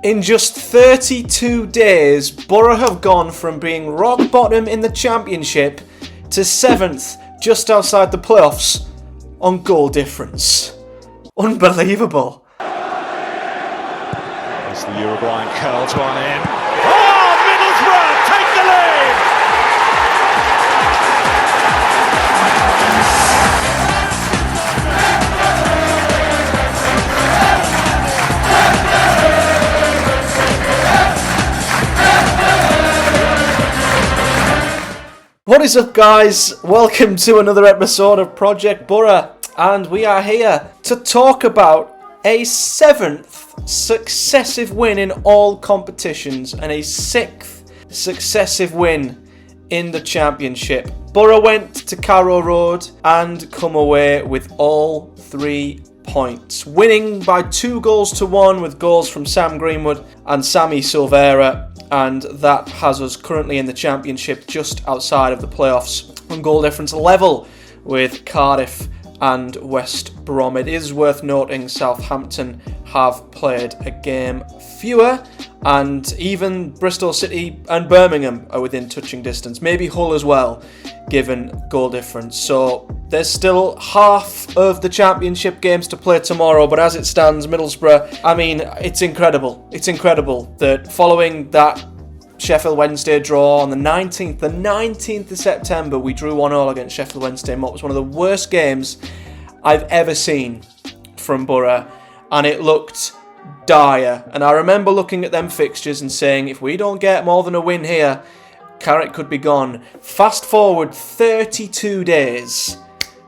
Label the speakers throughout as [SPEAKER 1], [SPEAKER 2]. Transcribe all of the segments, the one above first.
[SPEAKER 1] In just 32 days, Boro have gone from being rock bottom in the Championship to 7th, just outside the playoffs, on goal difference. Unbelievable.
[SPEAKER 2] As the Uruguayan curls one in. Oh, Middlesbrough take the lead!
[SPEAKER 1] What is up, guys? Welcome to another episode of Project Boro, and we are here to talk about a 7th successive win in all competitions and a 6th successive win in the Championship. Boro went to Carrow Road and come away with all 3 points, winning by 2-1 with goals from Sam Greenwood and Boro Silvera, and that has us currently in the Championship just outside of the playoffs on goal difference level with Cardiff and West Brom. It is worth noting Southampton have played a game fewer, and even Bristol City and Birmingham are within touching distance, maybe Hull as well, given goal difference. So there's still half of the Championship games to play tomorrow, but as it stands, Middlesbrough, I mean, it's incredible. It's incredible that following that Sheffield Wednesday draw on the 19th of September, we drew 1-1 against Sheffield Wednesday in what was one of the worst games I've ever seen from Boro, and it looked dire. And I remember looking at them fixtures and saying, if we don't get more than a win here, Carrick could be gone. Fast forward 32 days,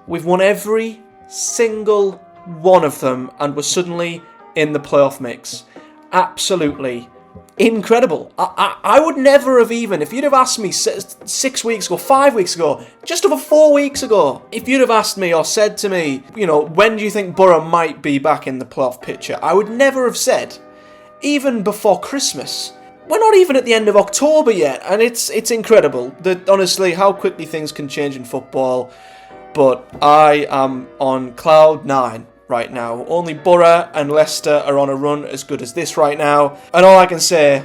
[SPEAKER 1] we've won every single one of them, and we're suddenly in the playoff mix. Absolutely incredible. I would never have even, if you'd have asked me 6 weeks ago, 5 weeks ago, just over 4 weeks ago, if you'd have asked me or said to me, you know, when do you think Boro might be back in the playoff picture, I would never have said, even before Christmas. We're not even at the end of October yet, and it's incredible that, honestly, how quickly things can change in football. But I am on cloud 9 right now. Only Boro and Leicester are on a run as good as this right now, and all I can say,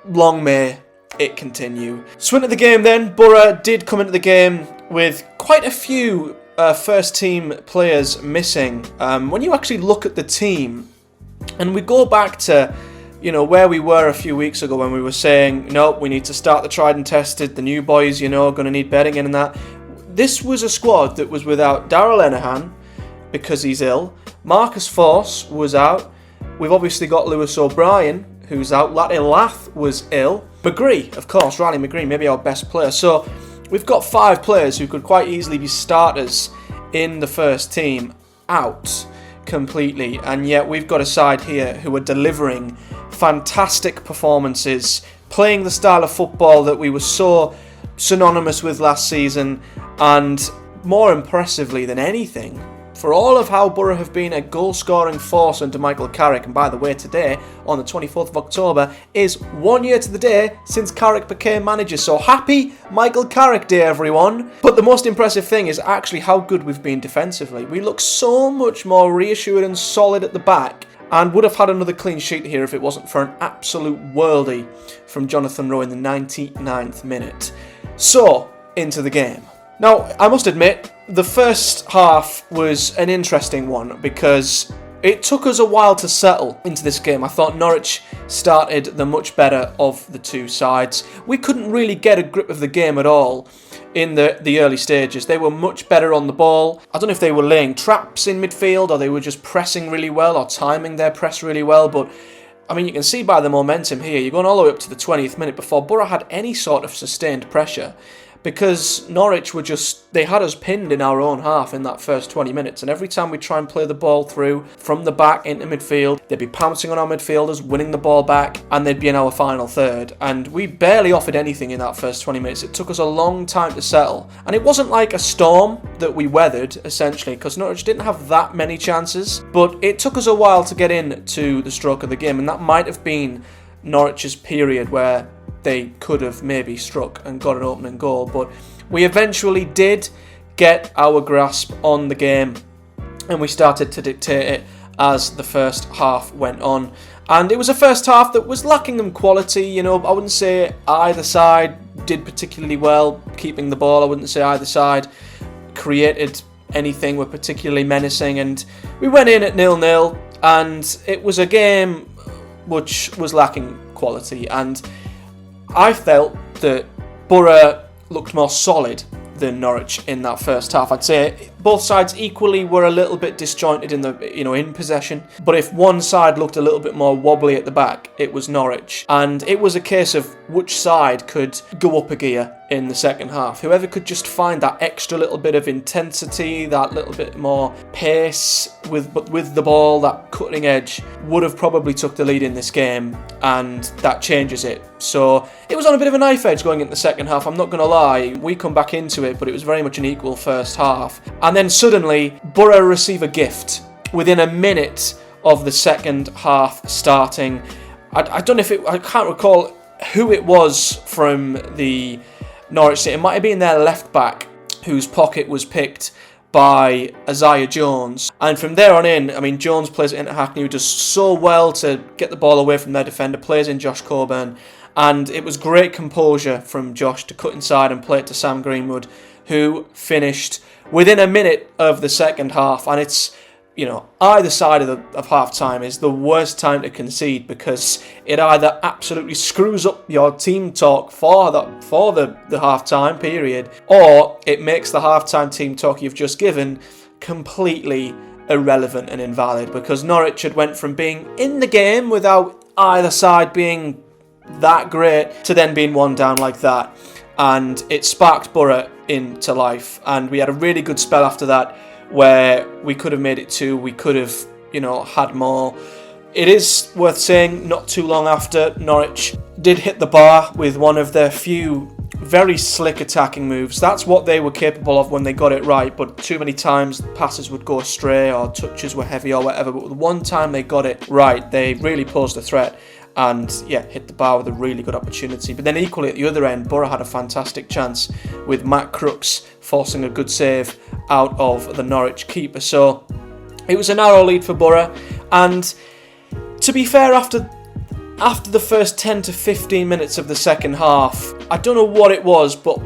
[SPEAKER 1] long may it continue. So into the game then, Boro did come into the game with quite a few first team players missing. When you actually look at the team, and we go back to, you know, where we were a few weeks ago when we were saying, no, we need to start the tried and tested, the new boys, you know, going to need bedding in and that. This was a squad that was without Darrell Lenihan because he's ill. Marcus Force was out. We've obviously got Lewis O'Brien, who's out. Latte Lath was ill. McGree, of course, Riley McGree, maybe our best player. So we've got 5 players who could quite easily be starters in the first team out completely, and yet we've got a side here who are delivering fantastic performances, playing the style of football that we were so synonymous with last season, and more impressively than anything, for all of how Boro have been a goal-scoring force under Michael Carrick, and by the way, today, on the 24th of October, is 1 year to the day since Carrick became manager, so happy Michael Carrick Day, everyone! But the most impressive thing is actually how good we've been defensively. We look so much more reassured and solid at the back, and would have had another clean sheet here if it wasn't for an absolute worldie from Jonathan Rowe in the 99th minute. So, into the game. Now, I must admit, the first half was an interesting one because it took us a while to settle into this game. I thought Norwich started the much better of the two sides. We couldn't really get a grip of the game at all in the early stages. They were much better on the ball. I don't know if they were laying traps in midfield or they were just pressing really well or timing their press really well, but I mean, you can see by the momentum here, you're going all the way up to the 20th minute before Boro had any sort of sustained pressure, because Norwich were they had us pinned in our own half in that first 20 minutes, and every time we try and play the ball through from the back into midfield, they'd be pouncing on our midfielders, winning the ball back, and they'd be in our final third, and we barely offered anything in that first 20 minutes. It took us a long time to settle, and it wasn't like a storm that we weathered, essentially, because Norwich didn't have that many chances, but it took us a while to get into the stroke of the game, and that might have been Norwich's period where they could have maybe struck and got an opening goal, but we eventually did get our grasp on the game and we started to dictate it as the first half went on, And it was a first half that was lacking them quality. You know, I wouldn't say either side did particularly well keeping the ball. I wouldn't say either side created anything were particularly menacing. And we went in at 0-0, and it was a game which was lacking quality. And I felt that Boro looked more solid than Norwich in that first half. I'd say both sides equally were a little bit disjointed in possession, but if one side looked a little bit more wobbly at the back, it was Norwich. And it was a case of which side could go up a gear in the second half. Whoever could just find that extra little bit of intensity, that little bit more pace with the ball, that cutting edge, would have probably took the lead in this game, and that changes it. So it was on a bit of a knife edge going into the second half, I'm not going to lie. We come back into it, but it was very much an equal first half. And then suddenly, Boro receive a gift within a minute of the second half starting. I don't know if I can't recall who it was from the Norwich City. It might have been their left back whose pocket was picked by Isaiah Jones. And from there on in, I mean, Jones plays it into Hackney, who does so well to get the ball away from their defender, plays in Josh Coburn. And it was great composure from Josh to cut inside and play it to Sam Greenwood, who finished within a minute of the second half. And it's, you know, either side of half time is the worst time to concede, because it either absolutely screws up your team talk for the half time period, or it makes the half time team talk you've just given completely irrelevant and invalid, because Norwich had went from being in the game without either side being that great to then being one down like that, and it sparked Boro into life. And we had a really good spell after that where we could have made it 2, we could have, you know, had more. It is worth saying, not too long after, Norwich did hit the bar with one of their few very slick attacking moves. That's what they were capable of when they got it right, but too many times passes would go astray or touches were heavy or whatever. But the one time they got it right, they really posed a threat and, yeah, hit the bar with a really good opportunity. But then equally at the other end, Boro had a fantastic chance with Matt Crooks forcing a good save out of the Norwich keeper. So it was a narrow lead for Boro, and to be fair, after the first 10 to 15 minutes of the second half, I don't know what it was, but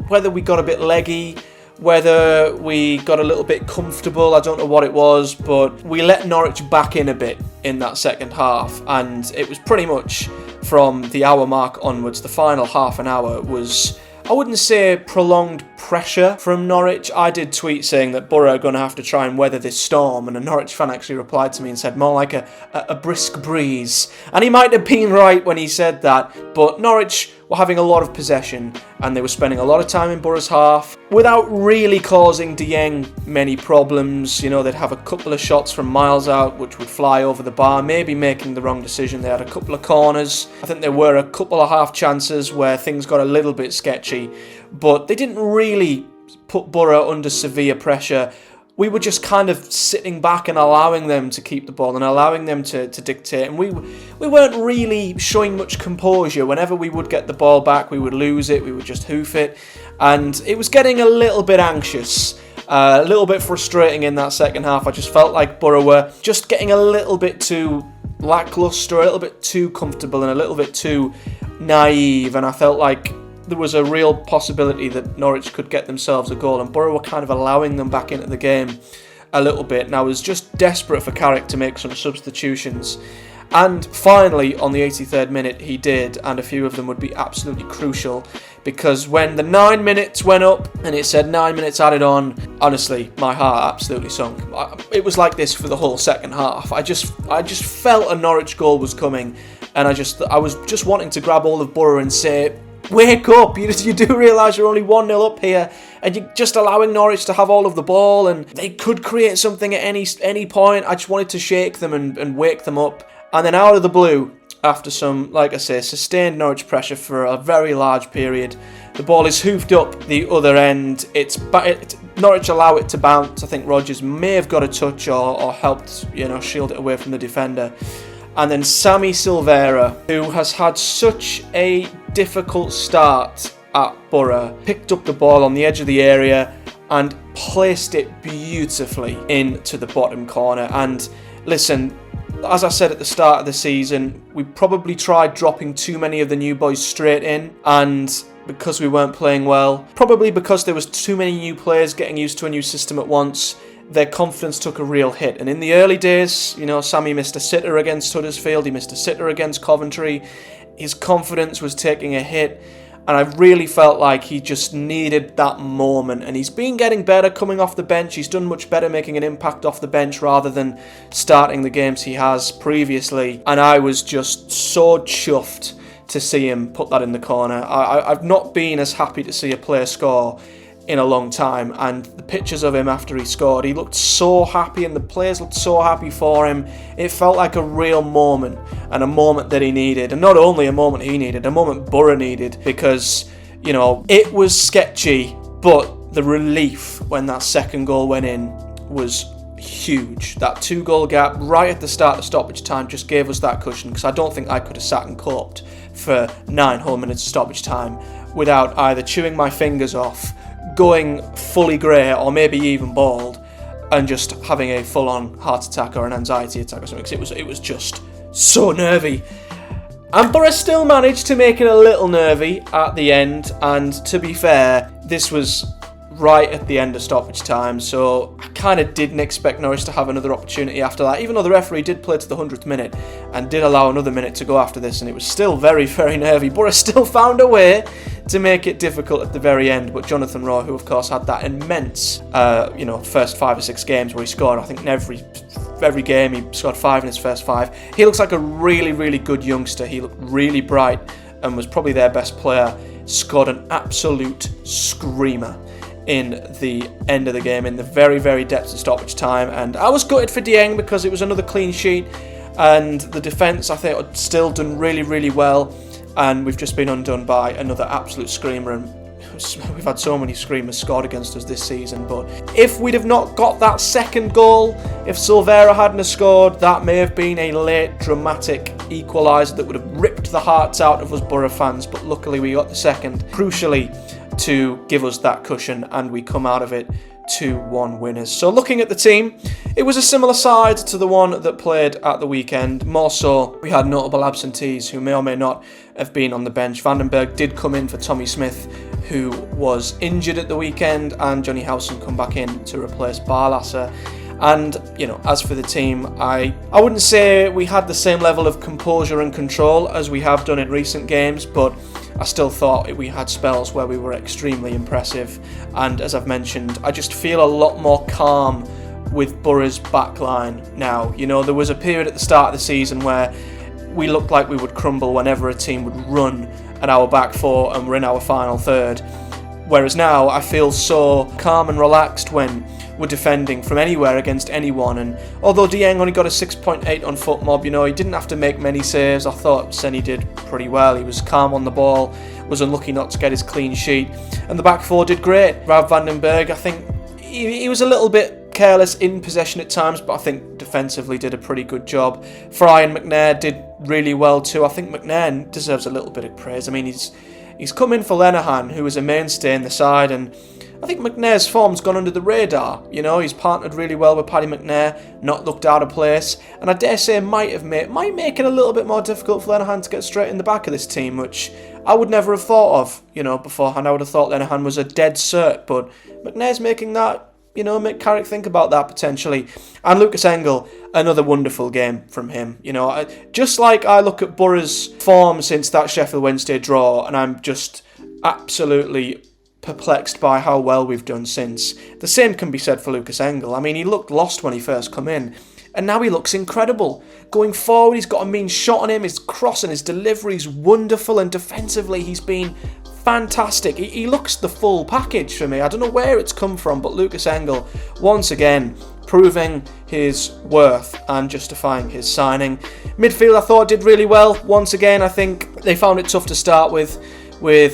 [SPEAKER 1] whether we got a bit leggy, whether we got a little bit comfortable, I don't know what it was, but we let Norwich back in a bit in that second half, and it was pretty much from the hour mark onwards. The final half an hour was, I wouldn't say prolonged pressure from Norwich. I did tweet saying that Boro are going to have to try and weather this storm, and a Norwich fan actually replied to me and said more like a brisk breeze. And he might have been right when he said that, but Norwich were having a lot of possession, and they were spending a lot of time in Boro's half without really causing Dieng many problems. You know, they'd have a couple of shots from miles out which would fly over the bar, maybe making the wrong decision. They had a couple of corners. I think there were a couple of half chances where things got a little bit sketchy, but they didn't really put Boro under severe pressure. We were just kind of sitting back and allowing them to keep the ball and allowing them to dictate. And we weren't really showing much composure. Whenever we would get the ball back, we would lose it. We would just hoof it. And it was getting a little bit anxious, a little bit frustrating in that second half. I just felt like Boro were just getting a little bit too lacklustre, a little bit too comfortable and a little bit too naive. And I felt like there was a real possibility that Norwich could get themselves a goal, and Boro were kind of allowing them back into the game a little bit. And I was just desperate for Carrick to make some substitutions. And finally, on the 83rd minute, he did, and a few of them would be absolutely crucial, because when the 9 minutes went up and it said 9 minutes added on, honestly, my heart absolutely sunk. It was like this for the whole second half. I just felt a Norwich goal was coming, and I was just wanting to grab all of Boro and say, wake up, you do realise you're only 1-0 up here, and you're just allowing Norwich to have all of the ball, and they could create something at any point. I just wanted to shake them and wake them up. And then out of the blue, after some, like I say, sustained Norwich pressure for a very large period, the ball is hoofed up the other end. Norwich allow it to bounce. I think Rodgers may have got a touch or helped, shield it away from the defender. And then Boro Silvera, who has had such a difficult start at Boro, picked up the ball on the edge of the area and placed it beautifully into the bottom corner. And listen, As I said at the start of the season, we probably tried dropping too many of the new boys straight in, and because we weren't playing well, probably because there was too many new players getting used to a new system at once, their confidence took a real hit. And in the early days, Sammy missed a sitter against Huddersfield, he missed a sitter against Coventry, his confidence was taking a hit, and I really felt like he just needed that moment. And he's been getting better coming off the bench. He's done much better making an impact off the bench rather than starting the games he has previously. And I was just so chuffed to see him put that in the corner. I've not been as happy to see a player score in a long time, and the pictures of him after he scored, he looked so happy and the players looked so happy for him. It felt like a real moment, and a moment that he needed, and not only a moment he needed, a moment Boro needed, because it was sketchy, but the relief when that second goal went in was huge. That 2-goal gap right at the start of stoppage time just gave us that cushion, because I don't think I could have sat and coped for 9 whole minutes of stoppage time without either chewing my fingers off, going fully grey, or maybe even bald, and just having a full-on heart attack or an anxiety attack or something, because it was just so nervy. And Boro still managed to make it a little nervy at the end, and to be fair, this was right at the end of stoppage time, so I kind of didn't expect Norwich to have another opportunity after that, even though the referee did play to the 100th minute and did allow another minute to go after this, and it was still very, very nervy. Boro still found a way to make it difficult at the very end, but Jonathan Rowe, who of course had that immense first 5 or 6 games where he scored, I think in every game he scored 5 in his first 5. He looks like a really, really good youngster. He looked really bright and was probably their best player. Scored an absolute screamer in the end of the game, in the very, very depths of stoppage time. And I was gutted for Dieng because it was another clean sheet, and the defence I think had still done really, really well, and we've just been undone by another absolute screamer. And we've had so many screamers scored against us this season, but if we'd have not got that second goal, if Silvera hadn't have scored, that may have been a late dramatic equaliser that would have ripped the hearts out of us Boro fans, but luckily we got the second, crucially, to give us that cushion, and we come out of it 2-1 winners. So looking at the team, it was a similar side to the one that played at the weekend. More so, we had notable absentees who may or may not have been on the bench. Vandenberg did come in for Tommy Smith, who was injured at the weekend, and Johnny Howson come back in to replace Barlasser. And, as for the team, I wouldn't say we had the same level of composure and control as we have done in recent games, but I still thought we had spells where we were extremely impressive. And as I've mentioned, I just feel a lot more calm with Boro's backline now. There was a period at the start of the season where we looked like we would crumble whenever a team would run at our back four and we're in our final third. Whereas now I feel so calm and relaxed when we're defending from anywhere against anyone. And although Dieng only got a 6.8 on foot mob, he didn't have to make many saves. I thought Senny did pretty well. He was calm on the ball, was unlucky not to get his clean sheet, and the back four did great. Rav Vandenberg, I think he was a little bit careless in possession at times, but I think defensively did a pretty good job. Fry and McNair did really well too. I think McNair deserves a little bit of praise. I mean, he's come in for Lenihan, who was a mainstay in the side, and I think McNair's form's gone under the radar. He's partnered really well with Paddy McNair, not looked out of place, and I dare say might make it a little bit more difficult for Lenihan to get straight in the back of this team, which I would never have thought of. Beforehand I would have thought Lenihan was a dead cert, but McNair's making that, make Carrick think about that potentially. And Lucas Engel, another wonderful game from him. Just like I look at Boro's form since that Sheffield Wednesday draw, and I'm just absolutely perplexed by how well we've done since. The same can be said for Lucas Engel. I mean, he looked lost when he first come in, and now he looks incredible. Going forward, he's got a mean shot on him, his cross and his delivery's wonderful, and defensively he's been fantastic. He looks the full package for me. I don't know where it's come from, but Lucas Engel, once again, proving his worth and justifying his signing. Midfield, I thought, did really well. Once again, I think they found it tough to start with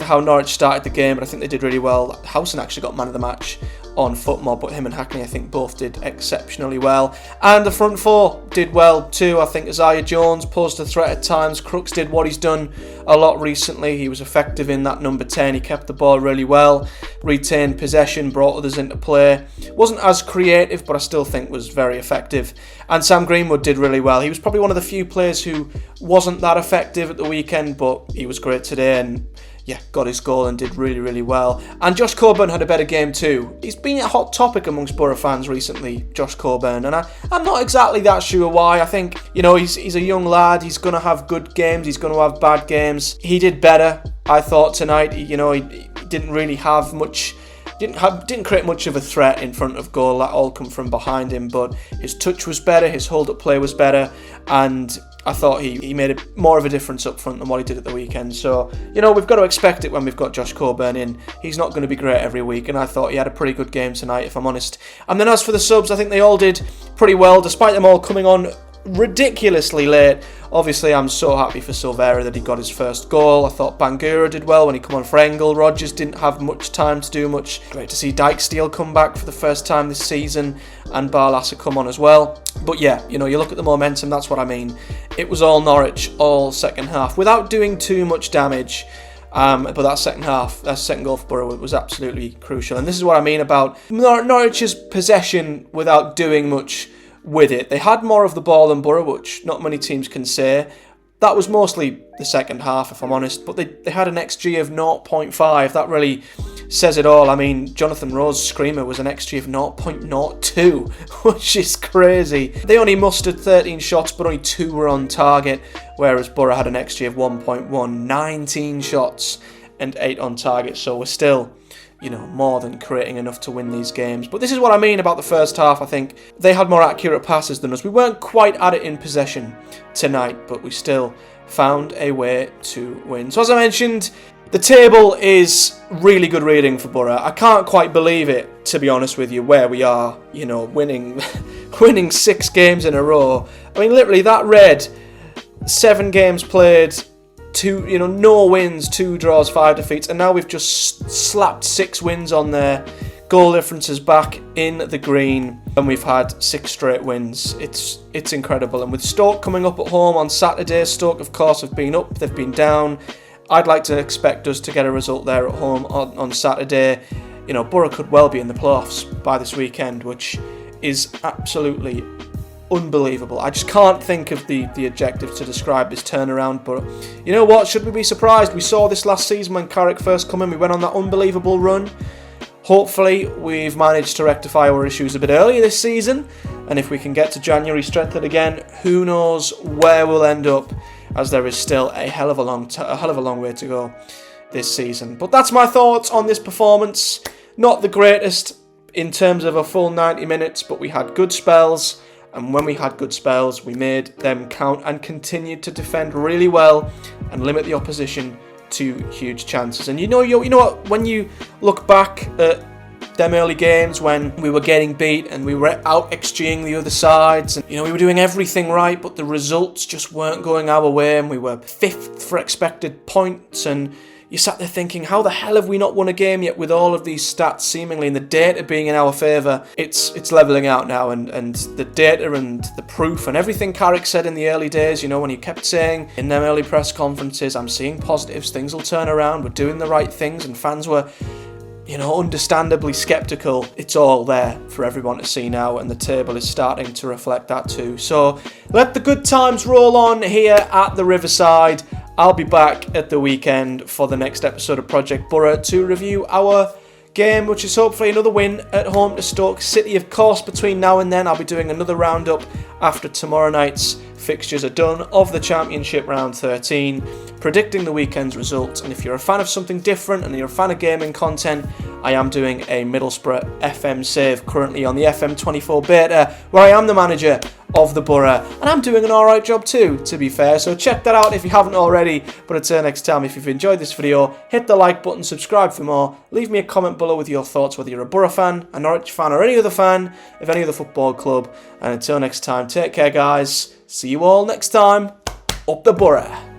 [SPEAKER 1] how Norwich started the game, but I think they did really well. Howson actually got man of the match on FootMob, but him and Hackney, I think, both did exceptionally well. And the front four did well too. I think Isaiah Jones posed a threat at times. Crooks did what he's done a lot recently. He was effective in that number 10. He kept the ball really well, retained possession, brought others into play. Wasn't as creative, but I still think was very effective. And Sam Greenwood did really well. He was probably one of the few players who wasn't that effective at the weekend, but he was great today and yeah, got his goal and did really, really well. And Josh Coburn had a better game too. He's been a hot topic amongst Boro fans recently, Josh Coburn, and I'm not exactly that sure why. I think, he's a young lad. He's going to have good games. He's going to have bad games. He did better, I thought, tonight. He didn't really have much... Didn't create much of a threat in front of goal. That all come from behind him, but his touch was better, his hold-up play was better, and I thought he made more of a difference up front than what he did at the weekend. So, we've got to expect it when we've got Josh Coburn in. He's not going to be great every week, and I thought he had a pretty good game tonight, if I'm honest. And then as for the subs, I think they all did pretty well, despite them all coming on ridiculously late. Obviously, I'm so happy for Silvera that he got his first goal. I thought Bangura did well when he come on for Engel. Rodgers didn't have much time to do much. Great to see Dijksteel come back for the first time this season and Barlaser come on as well. But yeah, you look at the momentum, that's what I mean. It was all Norwich, all second half, without doing too much damage. But that second goal for Boro was absolutely crucial. And this is what I mean about Norwich's possession without doing much with it. They had more of the ball than Boro, which not many teams can say. That was mostly the second half, if I'm honest, but they had an XG of 0.5. That really says it all. I mean, Jonathan Rowe's screamer was an XG of 0.02, which is crazy. They only mustered 13 shots, but only 2 were on target, whereas Boro had an XG of 1.1, 19 shots and 8 on target, so we're still more than creating enough to win these games. But this is what I mean about the first half. I think they had more accurate passes than us. We weren't quite at it in possession tonight, but we still found a way to win. So as I mentioned, the table is really good reading for Boro. I can't quite believe it, to be honest with you, where we are, winning 6 games in a row. I mean, literally, that read 7 games played, 2, no wins, 2 draws, 5 defeats, and now we've just slapped 6 wins on there. Goal differences back in the green, and we've had 6 straight wins. It's incredible. And with Stoke coming up at home on Saturday, Stoke, of course, have been up, they've been down. I'd like to expect us to get a result there at home on Saturday. Boro could well be in the playoffs by this weekend, which is absolutely unbelievable. I just can't think of the adjective to describe this turnaround, but you know what? Should we be surprised? We saw this last season when Carrick first came in. We went on that unbelievable run. Hopefully, we've managed to rectify our issues a bit earlier this season, and if we can get to January strengthened again, who knows where we'll end up, as there is still a hell of a long way to go this season. But that's my thoughts on this performance. Not the greatest in terms of a full 90 minutes, but we had good spells. And when we had good spells, we made them count and continued to defend really well and limit the opposition to huge chances. And you know what? When you look back at them early games when we were getting beat and we were out XGing the other sides, and we were doing everything right, but the results just weren't going our way, and we were 5th for expected points, and you sat there thinking, how the hell have we not won a game yet with all of these stats seemingly and the data being in our favour? It's levelling out now, and the data and the proof and everything Carrick said in the early days, when he kept saying in them early press conferences, I'm seeing positives, things will turn around, we're doing the right things, and fans were understandably sceptical. It's all there for everyone to see now, and the table is starting to reflect that too. So let the good times roll on here at the Riverside. I'll be back at the weekend for the next episode of Project Boro to review our game, which is hopefully another win at home to Stoke City. Of course, between now and then, I'll be doing another roundup after tomorrow night's fixtures are done of the Championship Round 13, predicting the weekend's results. And if you're a fan of something different and you're a fan of gaming content, I am doing a Middlesbrough FM save currently on the FM24 beta, where I am the manager of the Boro, and I'm doing an alright job too, to be fair, so check that out if you haven't already. But until next time, if you've enjoyed this video, hit the like button, subscribe for more, leave me a comment below with your thoughts, whether you're a Boro fan, a Norwich fan, or any other fan of any other football club. And until next time, take care guys, see you all next time, up the Boro.